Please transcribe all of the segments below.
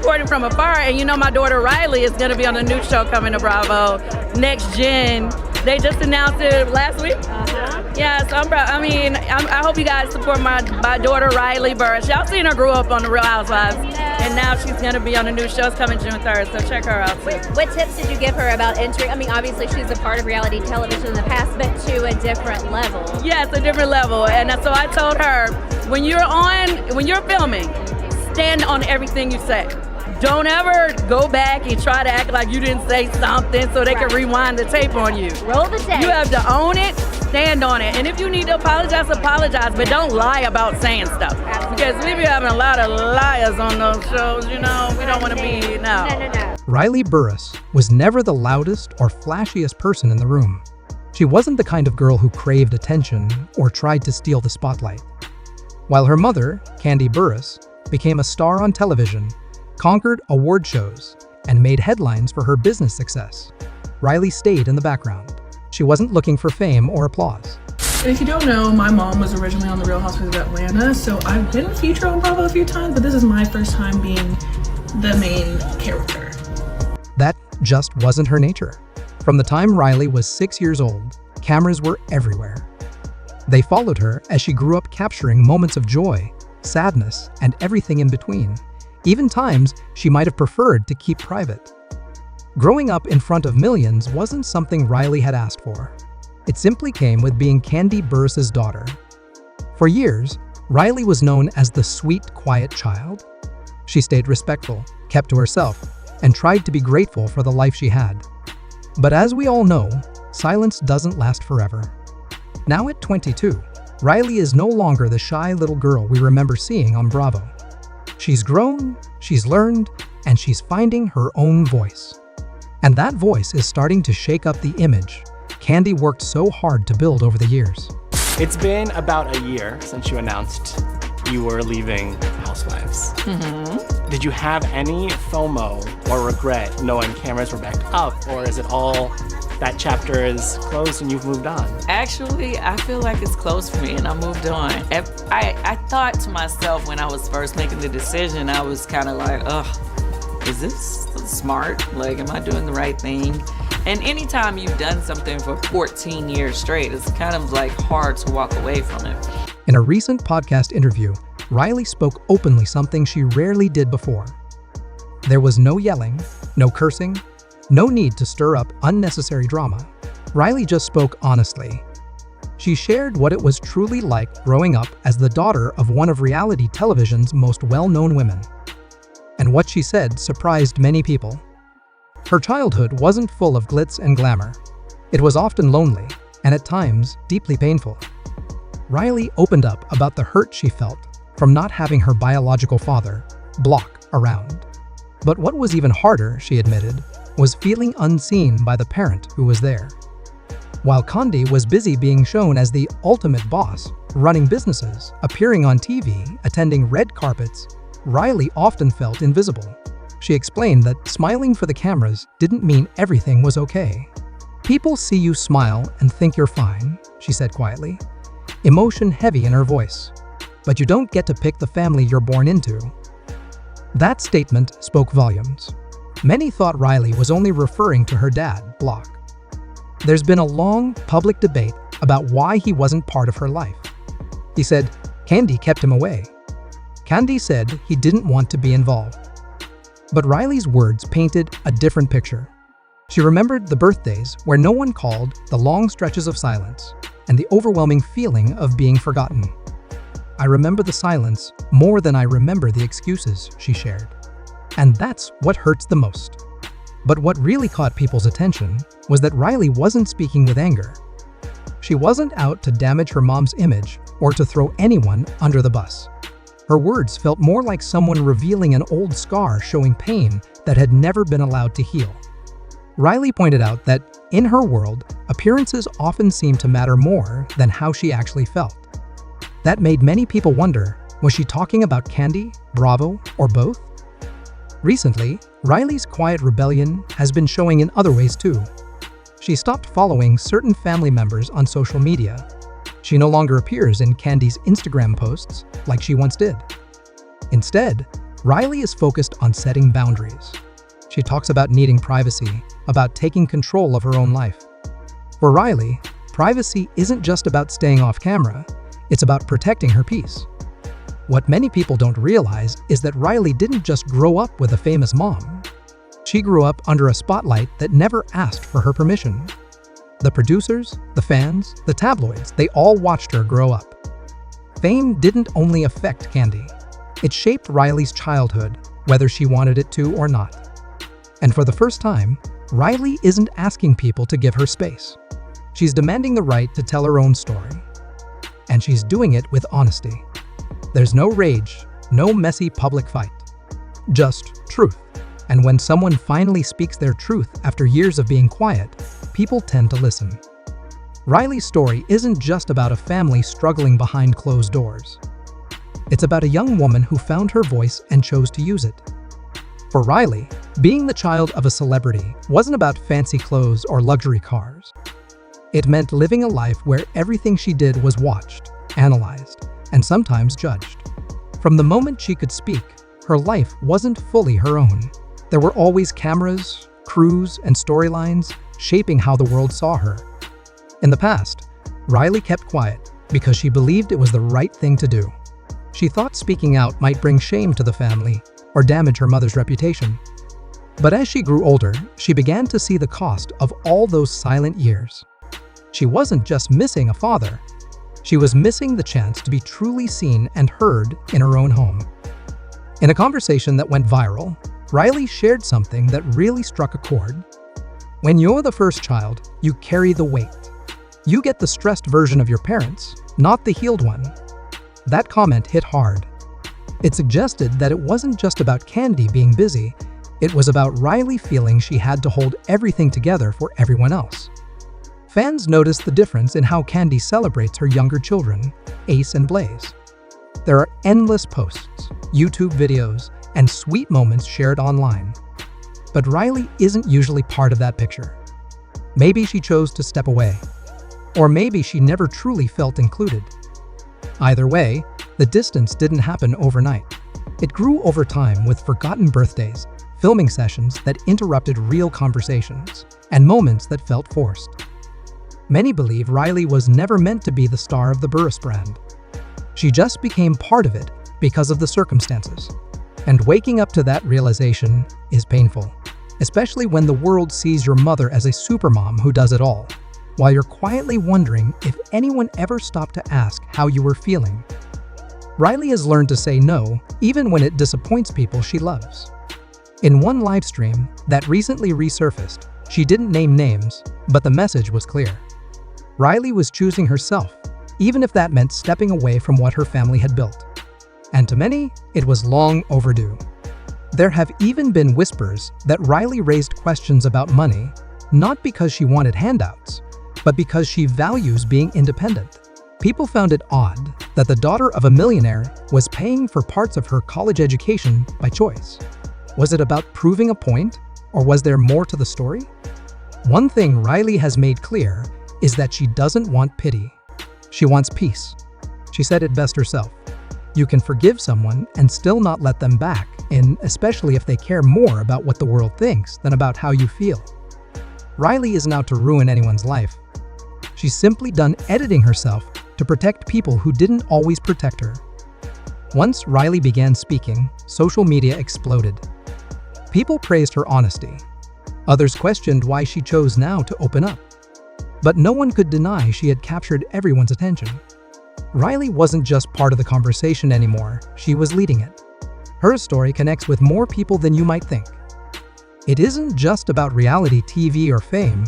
supporting from afar. And you know, my daughter Riley is going to be on a new show coming to Bravo, Next Gen. They just announced it last week. Yeah, so I hope you guys support my daughter Riley Burruss. Y'all seen her grow up on The Real Housewives, and now she's going to be on a new show. It's coming June 3rd, so check her out too. What tips did you give her about entering? I mean, obviously she's a part of reality television in the past, but to a different level. Yes, a different level. And so I told her, when you're filming, stand on everything you say. Don't ever go back and try to act like you didn't say something so they can rewind the tape on you. Roll the tape. You have to own it, stand on it. And if you need to apologize, but don't lie about saying stuff. Because we be having a lot of liars on those shows, you know. We don't want to be, no. Riley Burruss was never the loudest or flashiest person in the room. She wasn't the kind of girl who craved attention or tried to steal the spotlight. While her mother, Kandi Burruss, became a star on television, conquered award shows, and made headlines for her business success, Riley stayed in the background. She wasn't looking for fame or applause. And if you don't know, my mom was originally on The Real Housewives of Atlanta, so I've been featured on Bravo a few times, but this is my first time being the main character. That just wasn't her nature. From the time Riley was 6 years old, cameras were everywhere. They followed her as she grew up, capturing moments of joy, sadness, and everything in between, even times she might have preferred to keep private. Growing up in front of millions wasn't something Riley had asked for. It simply came with being Kandi Burruss's daughter. For years, Riley was known as the sweet, quiet child. She stayed respectful, kept to herself, and tried to be grateful for the life she had. But as we all know, silence doesn't last forever. Now at 22, Riley is no longer the shy little girl we remember seeing on Bravo. She's grown, she's learned, and she's finding her own voice. And that voice is starting to shake up the image Kandi worked so hard to build over the years. It's been about a year since you announced you were leaving Housewives. Did you have any FOMO or regret knowing cameras were backed up, or is it all that chapter is closed and you've moved on? Actually, I feel like it's closed for me and I moved on. I thought to myself when I was first making the decision, I was kind of like, ugh, is this smart? Like, am I doing the right thing? And anytime you've done something for 14 years straight, it's kind of like hard to walk away from it. In a recent podcast interview, Riley spoke openly, something she rarely did before. There was no yelling, no cursing, no need to stir up unnecessary drama. Riley just spoke honestly. She shared what it was truly like growing up as the daughter of one of reality television's most well-known women. And what she said surprised many people. Her childhood wasn't full of glitz and glamour. It was often lonely, and at times, deeply painful. Riley opened up about the hurt she felt from not having her biological father, Block, around. But what was even harder, she admitted, was feeling unseen by the parent who was there. While Kandi was busy being shown as the ultimate boss, running businesses, appearing on TV, attending red carpets, Riley often felt invisible. She explained that smiling for the cameras didn't mean everything was okay. People see you smile and think you're fine, she said quietly, emotion heavy in her voice. But you don't get to pick the family you're born into. That statement spoke volumes. Many thought Riley was only referring to her dad, Block. There's been a long, public debate about why he wasn't part of her life. He said Kandi kept him away. Kandi said he didn't want to be involved. But Riley's words painted a different picture. She remembered the birthdays where no one called, the long stretches of silence, and the overwhelming feeling of being forgotten. I remember the silence more than I remember the excuses, she shared. And that's what hurts the most. But what really caught people's attention was that Riley wasn't speaking with anger. She wasn't out to damage her mom's image or to throw anyone under the bus. Her words felt more like someone revealing an old scar showing pain that had never been allowed to heal. Riley pointed out that, in her world, appearances often seem to matter more than how she actually felt. That made many people wonder, was she talking about Kandi, Bravo, or both? Recently, Riley's quiet rebellion has been showing in other ways too. She stopped following certain family members on social media. She no longer appears in Kandi's Instagram posts like she once did. Instead, Riley is focused on setting boundaries. She talks about needing privacy, about taking control of her own life. For Riley, privacy isn't just about staying off camera, it's about protecting her peace. What many people don't realize is that Riley didn't just grow up with a famous mom. She grew up under a spotlight that never asked for her permission. The producers, the fans, the tabloids, they all watched her grow up. Fame didn't only affect Kandi. It shaped Riley's childhood, whether she wanted it to or not. And for the first time, Riley isn't asking people to give her space. She's demanding the right to tell her own story. And she's doing it with honesty. There's no rage, no messy public fight. Just truth. And when someone finally speaks their truth after years of being quiet, people tend to listen. Riley's story isn't just about a family struggling behind closed doors. It's about a young woman who found her voice and chose to use it. For Riley, being the child of a celebrity wasn't about fancy clothes or luxury cars. It meant living a life where everything she did was watched, analyzed, and sometimes judged. From the moment she could speak, her life wasn't fully her own. There were always cameras, crews, and storylines shaping how the world saw her. In the past, Riley kept quiet because she believed it was the right thing to do. She thought speaking out might bring shame to the family or damage her mother's reputation. But as she grew older, she began to see the cost of all those silent years. She wasn't just missing a father. She was missing the chance to be truly seen and heard in her own home. In a conversation that went viral, Riley shared something that really struck a chord. When you're the first child, you carry the weight. You get the stressed version of your parents, not the healed one. That comment hit hard. It suggested that it wasn't just about Kandi being busy, it was about Riley feeling she had to hold everything together for everyone else. Fans noticed the difference in how Kandi celebrates her younger children, Ace and Blaze. There are endless posts, YouTube videos, and sweet moments shared online. But Riley isn't usually part of that picture. Maybe she chose to step away. Or maybe she never truly felt included. Either way, the distance didn't happen overnight. It grew over time with forgotten birthdays, filming sessions that interrupted real conversations, and moments that felt forced. Many believe Riley was never meant to be the star of the Burruss brand. She just became part of it because of the circumstances. And waking up to that realization is painful, especially when the world sees your mother as a supermom who does it all, while you're quietly wondering if anyone ever stopped to ask how you were feeling. Riley has learned to say no, even when it disappoints people she loves. In one live stream that recently resurfaced, she didn't name names, but the message was clear. Riley was choosing herself, even if that meant stepping away from what her family had built. And to many, it was long overdue. There have even been whispers that Riley raised questions about money, not because she wanted handouts, but because she values being independent. People found it odd that the daughter of a millionaire was paying for parts of her college education by choice. Was it about proving a point, or was there more to the story? One thing Riley has made clear is that she doesn't want pity. She wants peace. She said it best herself. You can forgive someone and still not let them back in, especially if they care more about what the world thinks than about how you feel. Riley isn't out to ruin anyone's life. She's simply done editing herself to protect people who didn't always protect her. Once Riley began speaking, social media exploded. People praised her honesty. Others questioned why she chose now to open up. But no one could deny she had captured everyone's attention. Riley wasn't just part of the conversation anymore, she was leading it. Her story connects with more people than you might think. It isn't just about reality TV or fame.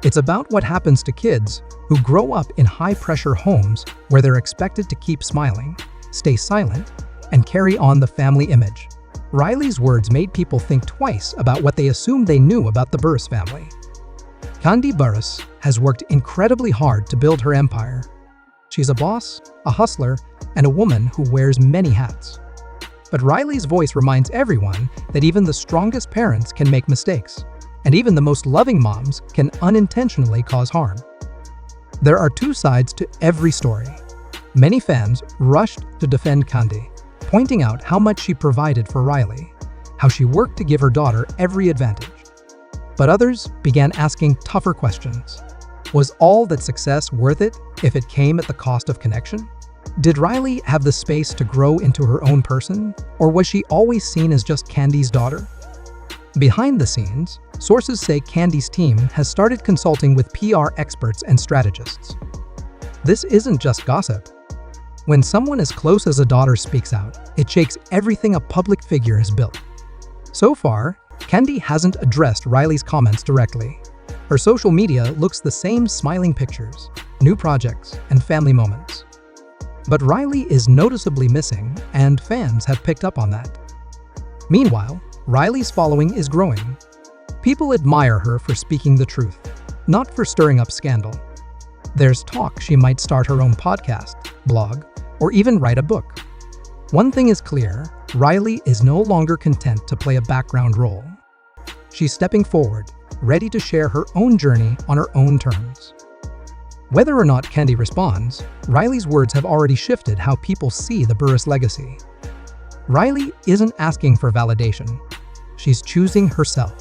It's about what happens to kids who grow up in high-pressure homes where they're expected to keep smiling, stay silent, and carry on the family image. Riley's words made people think twice about what they assumed they knew about the Burruss family. Kandi Burruss has worked incredibly hard to build her empire. She's a boss, a hustler, and a woman who wears many hats. But Riley's voice reminds everyone that even the strongest parents can make mistakes, and even the most loving moms can unintentionally cause harm. There are two sides to every story. Many fans rushed to defend Kandi, pointing out how much she provided for Riley, how she worked to give her daughter every advantage. But others began asking tougher questions. Was all that success worth it if it came at the cost of connection? Did Riley have the space to grow into her own person, or was she always seen as just Kandi's daughter? Behind the scenes, sources say Kandi's team has started consulting with PR experts and strategists. This isn't just gossip. When someone as close as a daughter speaks out, it shakes everything a public figure has built. So far, Kandi hasn't addressed Riley's comments directly. Her social media looks the same: smiling pictures, new projects, and family moments. But Riley is noticeably missing, and fans have picked up on that. Meanwhile, Riley's following is growing. People admire her for speaking the truth, not for stirring up scandal. There's talk she might start her own podcast, blog, or even write a book. One thing is clear: Riley is no longer content to play a background role. She's stepping forward, ready to share her own journey on her own terms. Whether or not Kandi responds, Riley's words have already shifted how people see the Burruss legacy. Riley isn't asking for validation. She's choosing herself.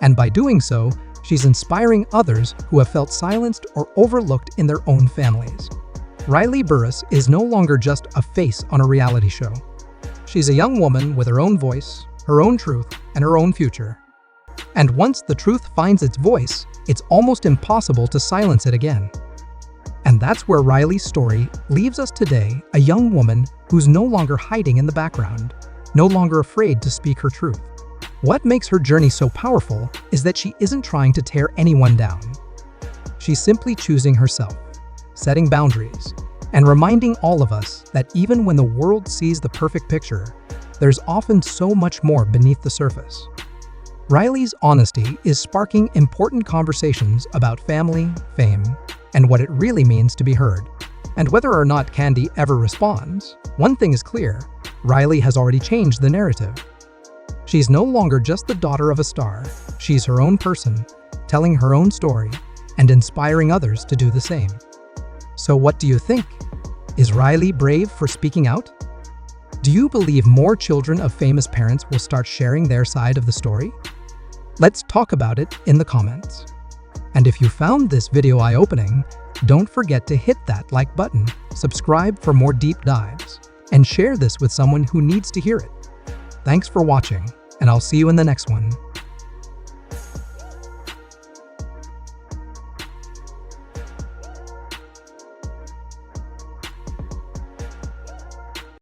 And by doing so, she's inspiring others who have felt silenced or overlooked in their own families. Riley Burruss is no longer just a face on a reality show. She's a young woman with her own voice, her own truth, and her own future. And once the truth finds its voice, it's almost impossible to silence it again. And that's where Riley's story leaves us today, a young woman who's no longer hiding in the background, no longer afraid to speak her truth. What makes her journey so powerful is that she isn't trying to tear anyone down. She's simply choosing herself, setting boundaries, and reminding all of us that even when the world sees the perfect picture, there's often so much more beneath the surface. Riley's honesty is sparking important conversations about family, fame, and what it really means to be heard. And whether or not Kandi ever responds, one thing is clear: Riley has already changed the narrative. She's no longer just the daughter of a star. She's her own person, telling her own story, and inspiring others to do the same. So what do you think? Is Riley brave for speaking out? Do you believe more children of famous parents will start sharing their side of the story? Let's talk about it in the comments. And if you found this video eye-opening, don't forget to hit that like button, subscribe for more deep dives, and share this with someone who needs to hear it. Thanks for watching, and I'll see you in the next one.